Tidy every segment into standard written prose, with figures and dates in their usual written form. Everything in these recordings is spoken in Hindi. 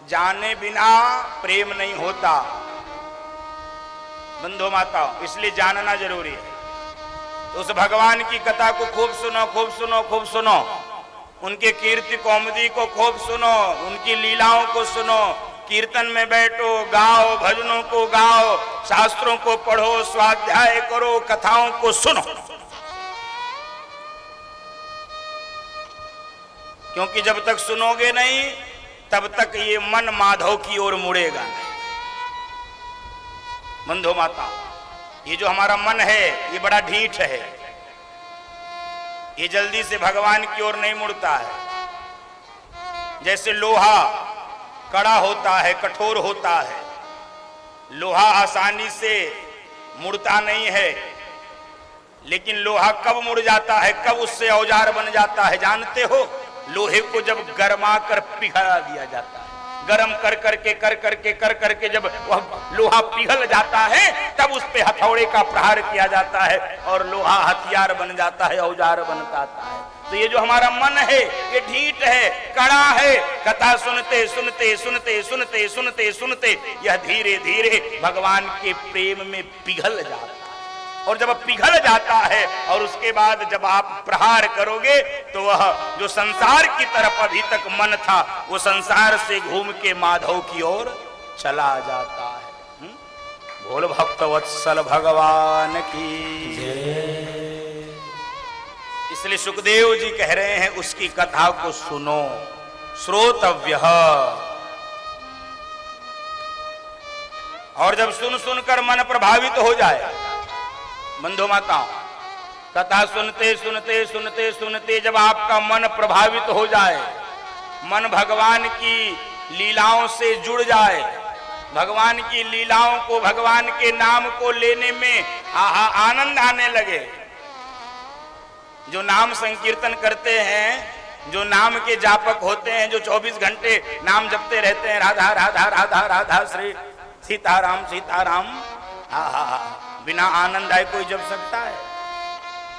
जाने बिना प्रेम नहीं होता बंधु माताओं, इसलिए जानना जरूरी है। तो उस भगवान की कथा को खूब सुनो, खूब सुनो, खूब सुनो, उनके कीर्ति कौमुदी को खूब सुनो, उनकी लीलाओं को सुनो, कीर्तन में बैठो, गाओ, भजनों को गाओ, शास्त्रों को पढ़ो, स्वाध्याय करो, कथाओं को सुनो, क्योंकि जब तक सुनोगे नहीं तब तक ये मन माधव की ओर मुड़ेगा नहीं। बंधु माता, ये जो हमारा मन है ये बड़ा ढीठ है, ये जल्दी से भगवान की ओर नहीं मुड़ता है। जैसे लोहा कड़ा होता है, कठोर होता है, लोहा आसानी से मुड़ता नहीं है, लेकिन लोहा कब मुड़ जाता है, कब उससे औजार बन जाता है जानते हो? लोहे को जब गरमा कर पिघला दिया जाता है, गरम कर करके जब वह लोहा पिघल जाता है तब उस पे हथौड़े का प्रहार किया जाता है और लोहा हथियार बन जाता है, औजार बन जाता है। तो ये जो हमारा मन है ये ढीठ है, कड़ा है, कथा सुनते सुनते सुनते सुनते सुनते सुनते यह धीरे धीरे भगवान के प्रेम में पिघल जाता है। और जब पिघल जाता है और उसके बाद जब आप प्रहार करोगे तो वह जो संसार की तरफ अभी तक मन था वो संसार से घूम के माधव की ओर चला जाता है। बोल भक्त वत्सल भगवान की जय। इसलिए सुखदेव जी कह रहे हैं उसकी कथा को सुनो, श्रोतव्य। और जब सुन सुनकर मन प्रभावित हो जाए, बंधु माताओं, कथा सुनते सुनते सुनते सुनते जब आपका मन प्रभावित हो जाए, मन भगवान की लीलाओं से जुड़ जाए, भगवान की लीलाओं को, भगवान के नाम को लेने में आनंद आने लगे। जो नाम संकीर्तन करते हैं, जो नाम के जापक होते हैं, जो 24 घंटे नाम जपते रहते हैं, राधा राधा राधा राधा श्री सीताराम सीताराम, बिना आनंद आए कोई जप सकता है?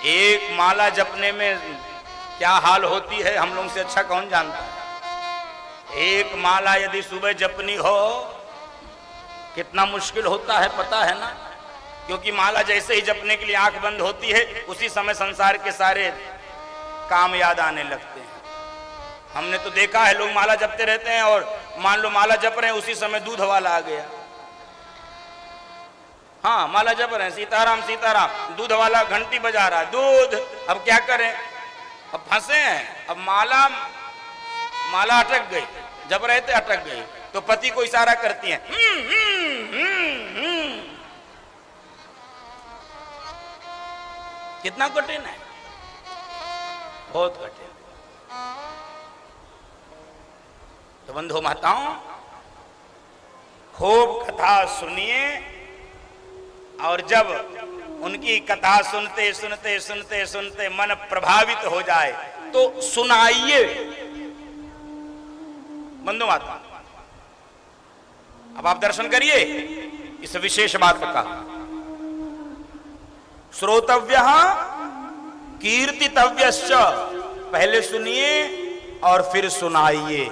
एक माला जपने में क्या हाल होती है हम लोग से अच्छा कौन जानता है? एक माला यदि सुबह जपनी हो कितना मुश्किल होता है पता है ना? क्योंकि माला जैसे ही जपने के लिए आंख बंद होती है उसी समय संसार के सारे काम याद आने लगते हैं। हमने तो देखा है लोग माला जपते रहते हैं और मान लो माला जप रहे हैं उसी समय दूध वाला आ गया। हाँ, माला जप रहे हैं सीताराम सीताराम, दूध वाला घंटी बजा रहा, दूध। अब क्या करें? अब फंसे हैं। अब माला अटक गई, जप रहे थे अटक गई, तो पति को इशारा करती हैं, कितना कठिन है, बहुत कठिन। तो बंधु माताओं, खूब कथा सुनिए और जब उनकी कथा सुनते सुनते सुनते सुनते मन प्रभावित हो जाए तो सुनाइए। बंधु माता, अब आप दर्शन करिए इस विशेष बात का। श्रोतव्य कीर्तितव्यश्च, पहले सुनिए और फिर सुनाइए।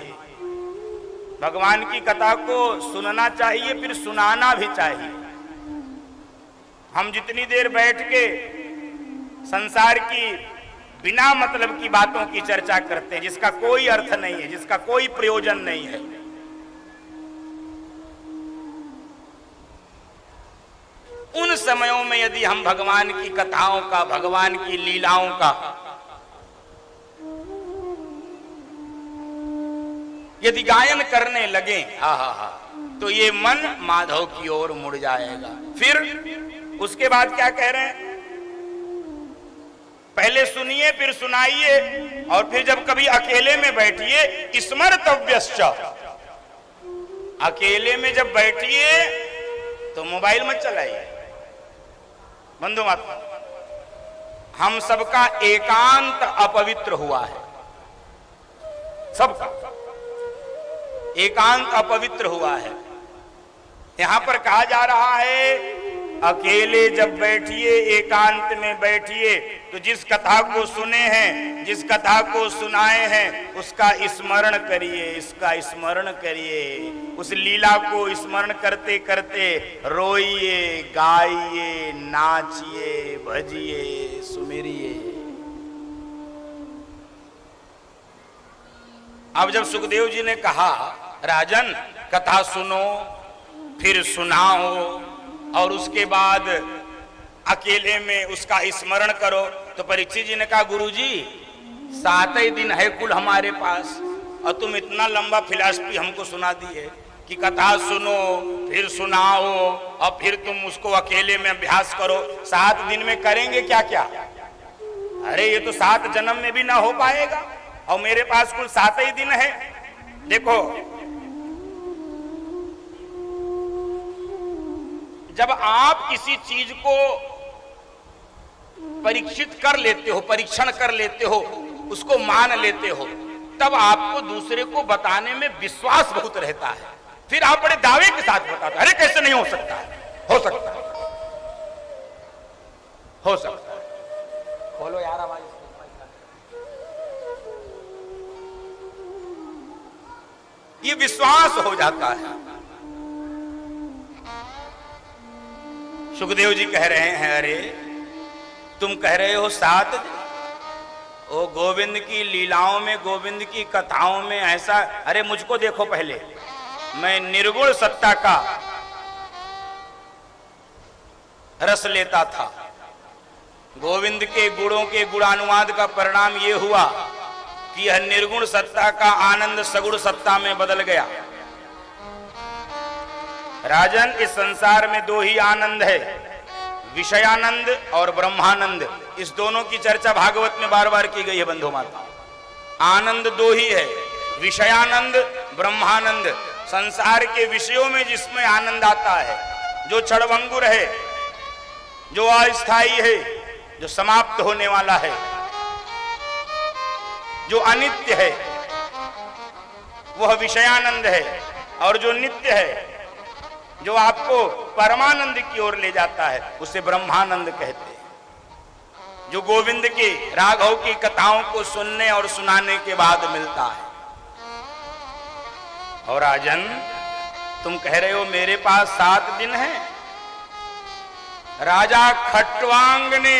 भगवान की कथा को सुनना चाहिए, फिर सुनाना भी चाहिए। हम जितनी देर बैठ के संसार की बिना मतलब की बातों की चर्चा करते हैं, जिसका कोई अर्थ नहीं है, जिसका कोई प्रयोजन नहीं है, उन समयों में यदि हम भगवान की कथाओं का, भगवान की लीलाओं का यदि गायन करने लगे, तो ये मन माधव की ओर मुड़ जाएगा। फिर उसके बाद क्या कह रहे हैं? पहले सुनिए फिर सुनाइए, और फिर जब कभी अकेले में बैठिए, स्मर्तव्यश्च, अकेले में जब बैठिए तो मोबाइल मत चलाइए। बंधु माता, हम सबका एकांत अपवित्र हुआ है, सबका एकांत अपवित्र हुआ है। यहां पर कहा जा रहा है अकेले जब बैठिए, एकांत में बैठिए, तो जिस कथा को सुने हैं, जिस कथा को सुनाए हैं, उसका स्मरण करिए, इसका स्मरण करिए। उस लीला को स्मरण करते करते रोइए, गाइए, नाचिए, भजिए, सुमिरिए। अब जब सुखदेव जी ने कहा राजन कथा सुनो, फिर सुनाओ, और उसके बाद अकेले में उसका स्मरण करो, तो परीक्षित जी ने कहा गुरुजी 7 ही दिन है कुल हमारे पास, और तुम इतना लंबा फिलॉसफी हमको सुना दी है कि कथा सुनो, फिर सुनाओ, और फिर तुम उसको अकेले में अभ्यास करो। 7 दिन में करेंगे क्या क्या? अरे ये तो 7 जन्म में भी ना हो पाएगा, और मेरे पास कुल 7 ही दिन है। देखो, जब आप किसी चीज को परीक्षित कर लेते हो, परीक्षण कर लेते हो, उसको मान लेते हो, तब आपको दूसरे को बताने में विश्वास बहुत रहता है। फिर आप बड़े दावे के साथ बताते, अरे कैसे नहीं हो सकता है? हो सकता है, हो सकता है। खोलो यार आवाज। ये विश्वास हो जाता है। सुखदेव जी कह रहे हैं अरे तुम कह रहे हो 7 दिन, ओ गोविंद की लीलाओं में, गोविंद की कथाओं में ऐसा, अरे मुझको देखो पहले, मैं निर्गुण सत्ता का रस लेता था। गोविंद के गुणों के गुणानुवाद का परिणाम यह हुआ कि यह निर्गुण सत्ता का आनंद सगुण सत्ता में बदल गया। राजन इस संसार में 2 ही आनंद है, विषयानंद और ब्रह्मानंद। इस दोनों की चर्चा भागवत में बार बार की गई है बंधु माता। आनंद 2 ही है, विषयानंद, ब्रह्मानंद। संसार के विषयों में जिसमें आनंद आता है, जो क्षणभंगुर है, जो अस्थायी है, जो समाप्त होने वाला है, जो अनित्य है, वह विषयानंद है। और जो नित्य है, जो आपको परमानंद की ओर ले जाता है, उसे ब्रह्मानंद कहते हैं, जो गोविंद के राघव की कथाओं को सुनने और सुनाने के बाद मिलता है। और राजन तुम कह रहे हो मेरे पास 7 दिन है। राजा खट्वांग ने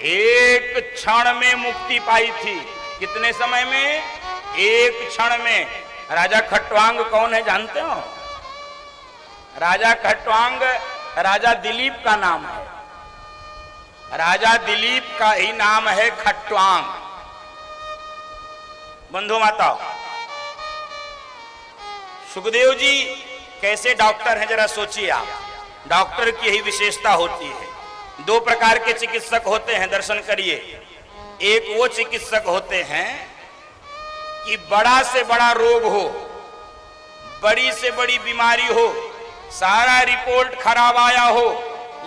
एक क्षण में मुक्ति पाई थी। कितने समय में? एक क्षण में। राजा खट्वांग कौन है जानते हो? राजा खट्वांग राजा दिलीप का नाम है। राजा दिलीप का ही नाम है खट्वांग। बंधु माताओं, सुखदेव जी कैसे डॉक्टर हैं जरा सोचिए आप। डॉक्टर की यही विशेषता होती है। 2 प्रकार के चिकित्सक होते हैं, दर्शन करिए। एक वो चिकित्सक होते हैं कि बड़ा से बड़ा रोग हो, बड़ी से बड़ी बीमारी हो, सारा रिपोर्ट खराब आया हो,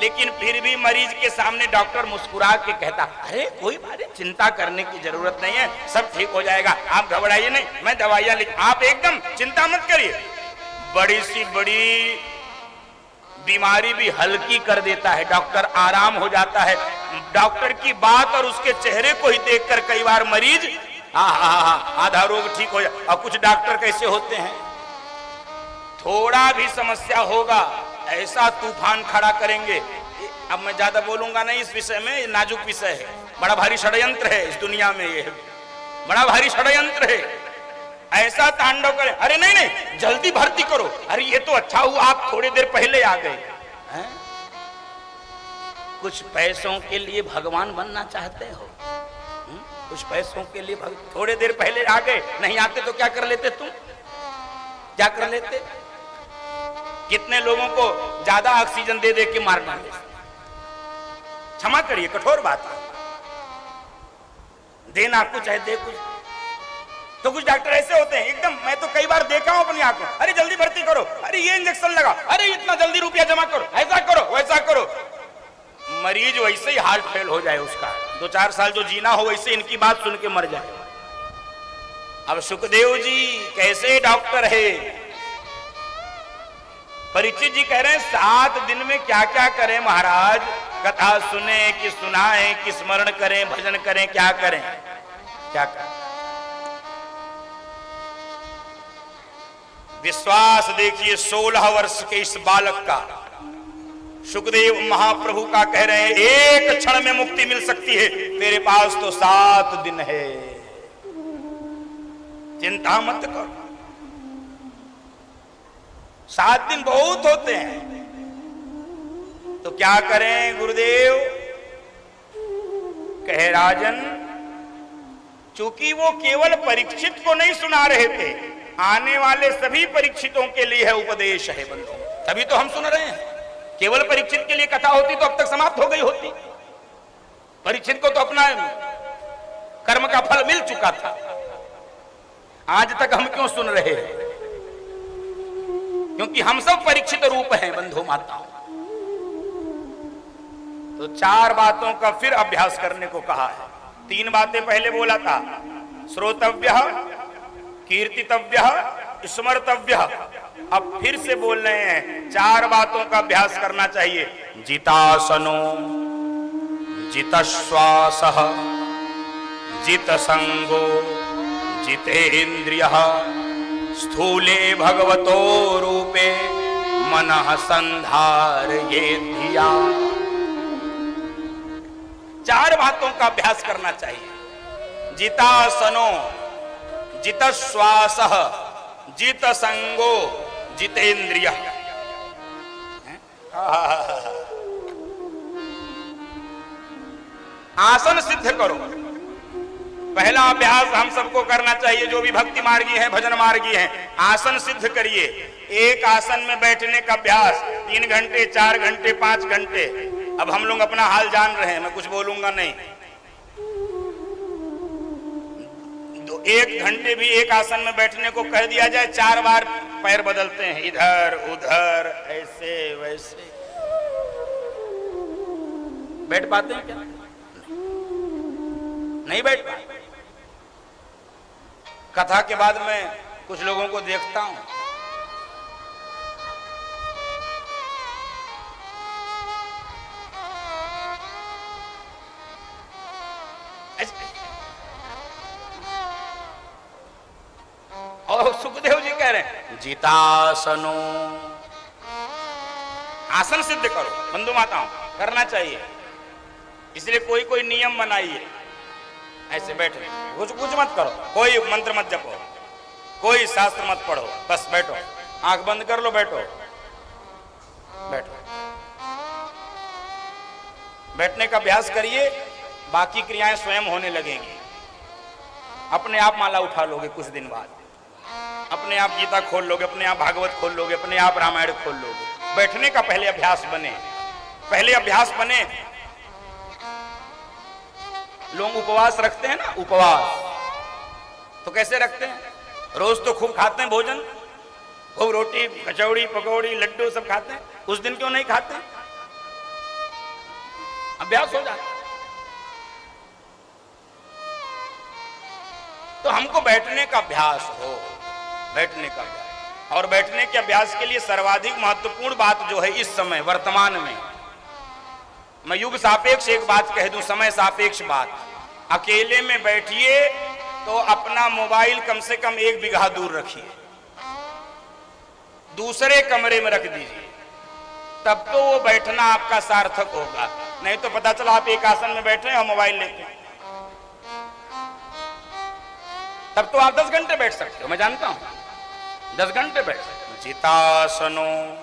लेकिन फिर भी मरीज के सामने डॉक्टर मुस्कुरा के कहता अरे कोई बात नहीं, चिंता करने की जरूरत नहीं है, सब ठीक हो जाएगा, आप घबराइए नहीं, मैं दवाइयां लिख, आप एकदम चिंता मत करिए। बड़ी सी बड़ी बीमारी भी हल्की कर देता है डॉक्टर, आराम हो जाता है। डॉक्टर की बात और उसके चेहरे को ही देखकर कई बार मरीज आधा रोग ठीक हो जाए। और कुछ डॉक्टर कैसे होते हैं, थोड़ा भी समस्या होगा ऐसा तूफान खड़ा करेंगे। अब मैं ज्यादा बोलूंगा नहीं इस विषय में, ये नाजुक विषय है, बड़ा भारी षड्यंत्र है इस दुनिया में, ये बड़ा भारी षड्यंत्र है। ऐसा तांडव करे, अरे नहीं नहीं जल्दी भर्ती करो, अरे ये तो अच्छा हुआ आप थोड़ी देर पहले आ गए। कुछ पैसों के लिए भगवान बनना चाहते हो? कुछ पैसों के लिए थोड़ी देर पहले आ गए, नहीं आते तो क्या कर लेते तुम? क्या कर लेते? कितने लोगों को ज्यादा ऑक्सीजन दे दे के मार डाले। क्षमा करिए, कठोर बात है, देना कुछ है दे कुछ। तो कुछ डॉक्टर ऐसे होते हैं एकदम, मैं तो कई बार देखा हूं अपनी आंखों, अरे जल्दी भर्ती करो, अरे ये इंजेक्शन लगा, अरे इतना जल्दी रुपया जमा करो, ऐसा करो वैसा करो। मरीज वैसे ही हार्ट फेल हो जाए उसका, 2-4 साल जो जीना हो वैसे इनकी बात सुन के मर जाए। अब सुखदेव जी कैसे डॉक्टर है, परीक्षित जी कह रहे हैं 7 दिन में क्या क्या करें महाराज? कथा सुने कि सुनाएं कि स्मरण करें, भजन करें, क्या करें? क्या करें? विश्वास देखिए 16 वर्ष के इस बालक का। सुखदेव महाप्रभु का कह रहे हैं एक क्षण में मुक्ति मिल सकती है, तेरे पास तो 7 दिन है, चिंता मत करो। 7 दिन बहुत होते हैं, तो क्या करें गुरुदेव? कहे राजन, चूंकि वो केवल परीक्षित को नहीं सुना रहे थे, आने वाले सभी परीक्षितों के लिए है उपदेश है बंधु, तभी तो हम सुन रहे हैं। केवल परीक्षित के लिए कथा होती तो अब तक समाप्त हो गई होती। परीक्षित को तो अपना कर्म का फल मिल चुका था, आज तक हम क्यों सुन रहे हैं? क्योंकि हम सब परीक्षित रूप हैं बंधु माताओं। तो 4 बातों का फिर अभ्यास करने को कहा है। 3 बातें पहले बोला था, श्रोतव्य, कीर्तितव्य, स्मर्तव्य। अब फिर से बोल रहे हैं 4 बातों का अभ्यास करना चाहिए। जितासनो, जितश्वासः, जितसंगो, जितेन्द्रियः, स्थूले भगवतो रूपे मनः संधारयेद्धिया। 4 बातों का अभ्यास करना चाहिए। जितासनो, जितश्वासः, जितसंगो, जितेन्द्रिय। आसन सिद्ध करो। पहला अभ्यास हम सबको करना चाहिए, जो भी भक्ति मार्गी है, भजन मार्गी है, आसन सिद्ध करिए। एक आसन में बैठने का अभ्यास 3 घंटे, 4 घंटे, 5 घंटे। अब हम लोग अपना हाल जान रहे हैं, मैं कुछ बोलूंगा नहीं। 1 घंटे भी एक आसन में बैठने को कह दिया जाए, 4 बार पैर बदलते हैं, इधर उधर, ऐसे वैसे। बैठ पाते हैं क्या? नहीं बैठ पाते। कथा के बाद मैं कुछ लोगों को देखता हूं, और सुखदेव जी कह रहे हैं जितासनो। आसन सिद्ध करो बंधु माताओं, करना चाहिए। इसलिए कोई कोई नियम बनाइए, ऐसे बैठे कुछ मत करो, कोई मंत्र मत जपो, कोई शास्त्र मत पढ़ो, बस बैठो, आंख बंद कर लो, बैठो बैठो। बैठने का अभ्यास करिए, बाकी क्रियाएं स्वयं होने लगेंगी। अपने आप माला उठा लोगे कुछ दिन बाद, अपने आप गीता खोल लोगे, अपने आप भागवत खोल लोगे, अपने आप रामायण खोल लोगे। बैठने का पहले अभ्यास बने, पहले अभ्यास बने। लोग उपवास रखते हैं ना, उपवास तो कैसे रखते हैं? रोज तो खूब खाते हैं भोजन, खूब रोटी कचौड़ी पकौड़ी लड्डू सब खाते हैं, उस दिन क्यों नहीं खाते? अभ्यास हो जाता। तो हमको बैठने का अभ्यास हो, बैठने का अभ्यास। और बैठने के अभ्यास के लिए सर्वाधिक महत्वपूर्ण बात जो है इस समय वर्तमान में, मैं युग सापेक्ष एक बात कह दूं, समय सापेक्ष बात। अकेले में बैठिए तो अपना मोबाइल कम से कम 1 बिघा दूर रखिए, दूसरे कमरे में रख दीजिए, तब तो वो बैठना आपका सार्थक होगा। नहीं तो पता चला आप एक आसन में बैठे हैं और मोबाइल लेके, तब तो आप 10 घंटे बैठ सकते हो, मैं जानता हूं 10 घंटे बैठ सकते हो। जितासनो,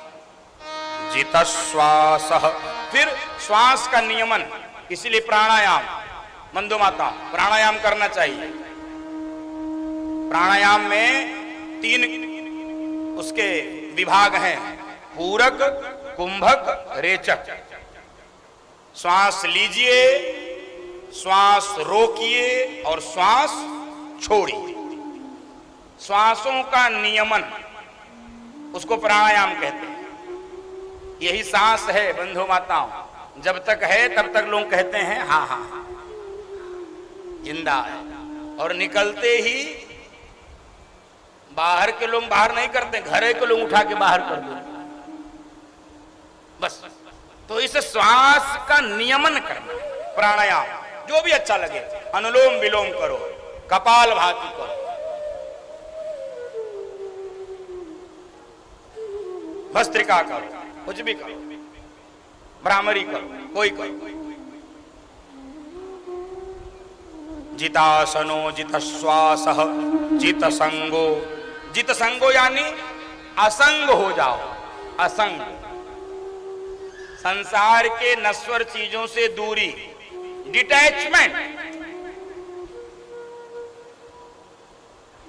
जितश्वासः। फिर श्वास का नियमन, इसीलिए प्राणायाम बंधु माता, प्राणायाम करना चाहिए। प्राणायाम में 3 उसके विभाग हैं, पूरक, कुंभक, रेचक। श्वास लीजिए, श्वास रोकिए और श्वास छोड़िए। श्वासों का नियमन, उसको प्राणायाम कहते हैं। यही सांस है बंधु माताओं, जब तक है तब तक लोग कहते हैं हाँ हाँ हाँ जिंदा है, और निकलते ही बाहर के लोग बाहर नहीं करते, घरे के लोग उठा के बाहर कर देते। बस। तो इस श्वास का नियमन करना, प्राणायाम जो भी अच्छा लगे, अनुलोम विलोम करो, कपाल भाती करो, भस्त्रिका करो, कुछ भी करो, भ्रामरी करो, कोई करो। जितासनो जित श्वास जित संगो, जित संगो यानी असंग हो जाओ, असंग, संसार के नश्वर चीजों से दूरी, डिटैचमेंट।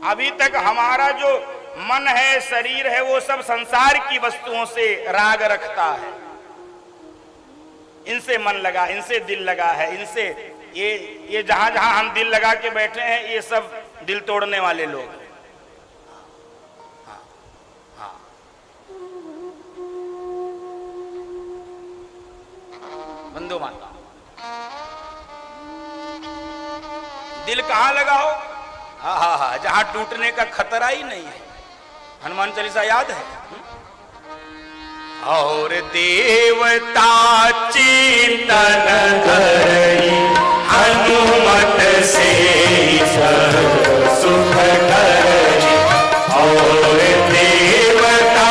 अभी तक हमारा जो मन है, शरीर है, वो सब संसार की वस्तुओं से राग रखता है, इनसे मन लगा, इनसे दिल लगा है, इनसे ये जहां जहां हम दिल लगा के बैठे हैं, ये सब दिल तोड़ने वाले लोग हैं। बंधु माता, दिल कहां लगाओ? हा, जहां टूटने का खतरा ही नहीं है। हनुमान चालीसा याद है? और देवता चिंतन करी, हनुमत से सुख करी। और देवता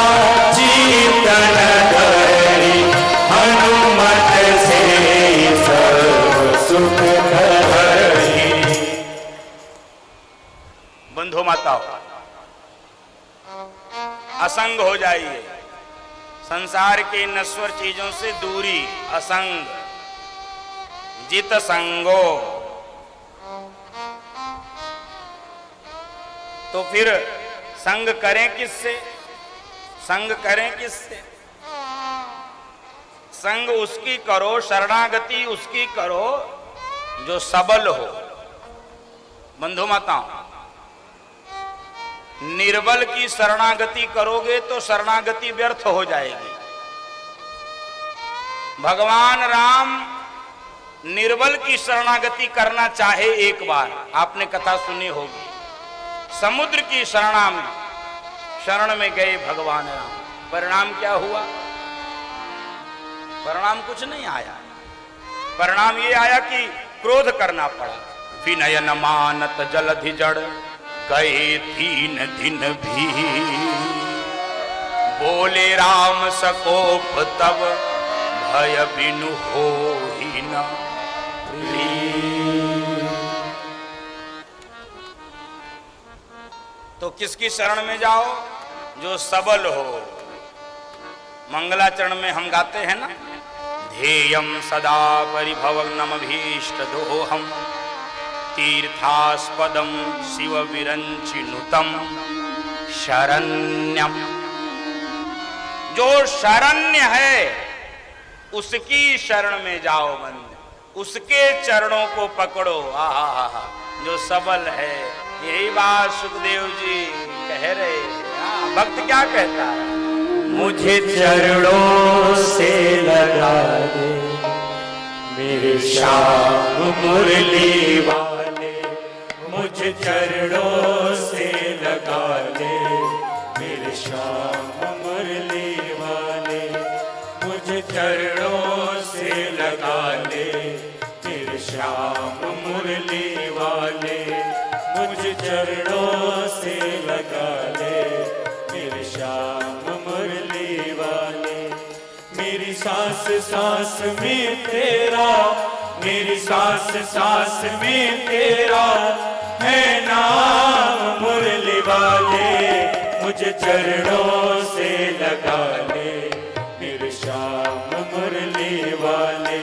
चिंतन करी, हनुमत से सुख करी। बंधु माताओं, असंग हो जाइए, संसार के नश्वर चीजों से दूरी, असंग, जित संगो। तो फिर संग करें किससे? संग करें किससे? संग उसकी करो, शरणागति उसकी करो जो सबल हो। बंधु माताओं, निर्बल की शरणागति करोगे तो शरणागति व्यर्थ हो जाएगी। भगवान राम निर्बल की शरणागति करना चाहे एक बार, आपने कथा सुनी होगी, समुद्र की शरण में गए भगवान राम, परिणाम क्या हुआ? परिणाम कुछ नहीं आया। परिणाम ये आया कि क्रोध करना पड़ा। विनय न मानत जलधि जड़, गए 3 दिन भी, बोले राम सकोप तब, भय बिनु होहि न प्रीत। तो किसकी शरण में जाओ? जो सबल हो। मंगलाचरण में हम गाते हैं ना, ध्येयम सदा परिभवनमभीष्ट दोहम, तीर्थास्पदम शिव विरंचिनुतम शरण्यम। जो शरण्य है उसकी शरण में जाओ बंद, उसके चरणों को पकड़ो। आहा, जो सबल है। यही बात सुखदेव जी कह रहे हैं। भक्त क्या कहता है? मुझे चरणों से लगा दे मेरे श्याम मुरली वाले, मुझे चरणों से लगा दे मेरे श्याम मुरली वाले, मुझे चरणों से लगा दे मेरे श्याम मुरली वाले, मुझे चरणों से लगा दे मेरे श्याम मुरली वाले। मेरी सांस सांस में तेरा, मेरी सांस सांस में तेरा है नाम मुरली वाले, मुझे चरणों से लगा ले मेरे श्याम मुरली वाले,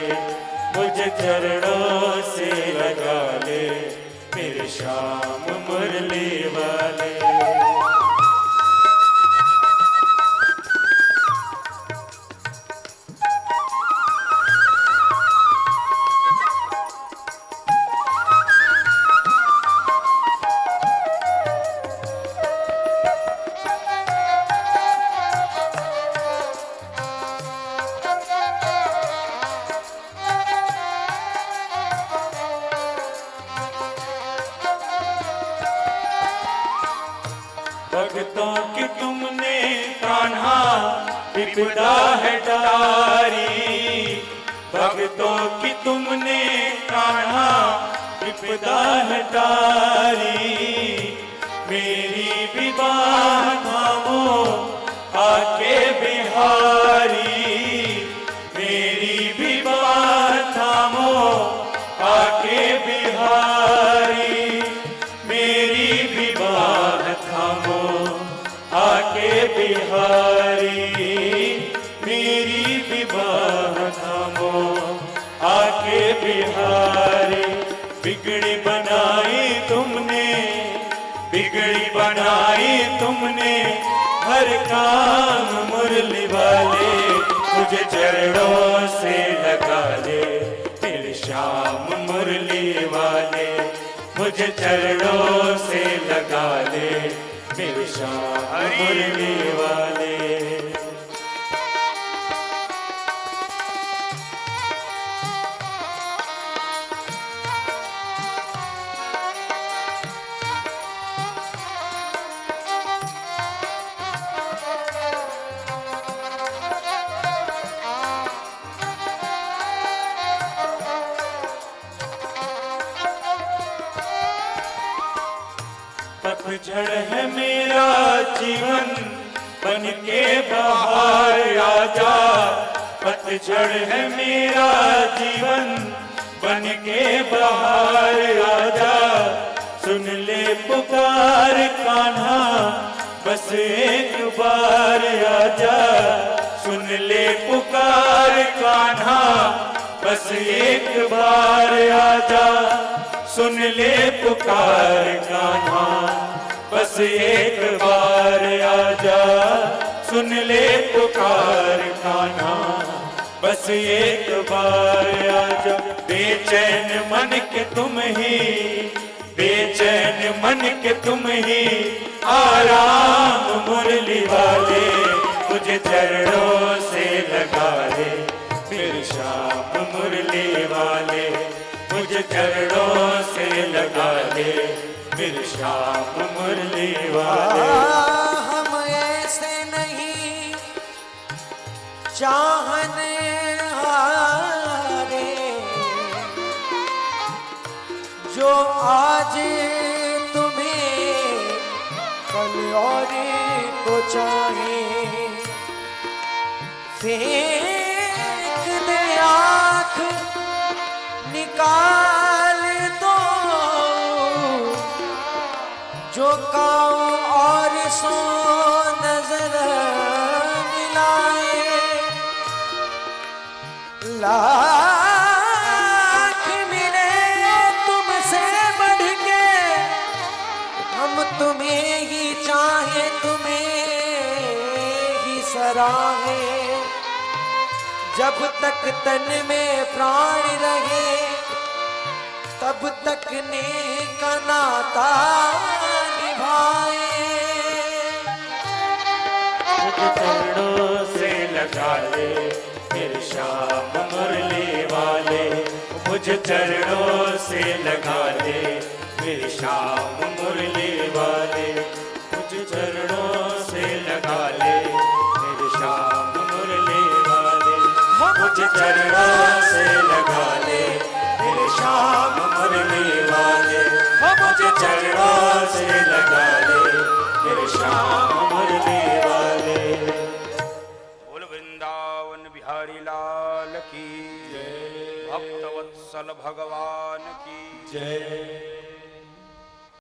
मुझे चरणों से लगा ले मेरे श्याम मुरली वाले। कि तुमने कान्हा विपदा है टारी, भक्तों की तुमने कान्हा विपदा है टारी। मेरी विवाह थामो आके बिहारी, मेरी विवाह थामो आके बिहारी, मेरी विवाह थामो आके बिहारी, मेरी विवाह थामो आके बिहारी। बिगड़ी बनाई तुमने, बिगड़ी बनाई तुमने हर काम मुरली वाले, मुझे चरणों से लगा ले मेरे श्याम मुरली वाले, मुझे चरणों से लगा ले मेरे श्याम मुरली वाले। पतझड़ है मेरा जीवन बन के बाहर आजा, पतझड़ है मेरा जीवन बन के बाहर आजा। सुन ले पुकार कान्हा बस एक बार आजा, सुन ले पुकार कान्हा बस एक बार आजा, सुन ले पुकार कान्हा बस एक बार आजा, सुन ले पुकार कान्हा बस एक बार आजा। बेचैन मन के तुम ही, बेचैन मन के तुम ही आराम मुरली वाले, मुझे चरणों से लगा ले मेरे श्याम मुरली वाले, मुझे चरणों से लगा ले मेरे श्याम मुरली वाले। हम ऐसे नहीं चाहने हारे, जो आज तुम्हें कल और को चाहे। फेंक दे आँख निकाल दो, जो काओ और सो नजर मिलाए। लाख मिले तुमसे बढ़ के, हम तुम्हें ही चाहे तुम्हें ही सराहे। जब तक तन में प्राण रहे तब तक नेक नाता निभाए। मुझे चरणों से लगा ले मेरे श्याम मुरली वाले, मुझे चरणों से लगा ले मेरे श्याम मुरली वाले, मुझे चरणों से लगा ले मेरे श्याम मुरली वाले, मुझे चरणों से लगा ले मेरे श्याम मुरली वाले, मुझे चरणों से लगा ले मेरे श्याम मुरली वाले। बोल वृंदावन बिहारी लाल की जय, भक्तवत्सल भगवान की जय।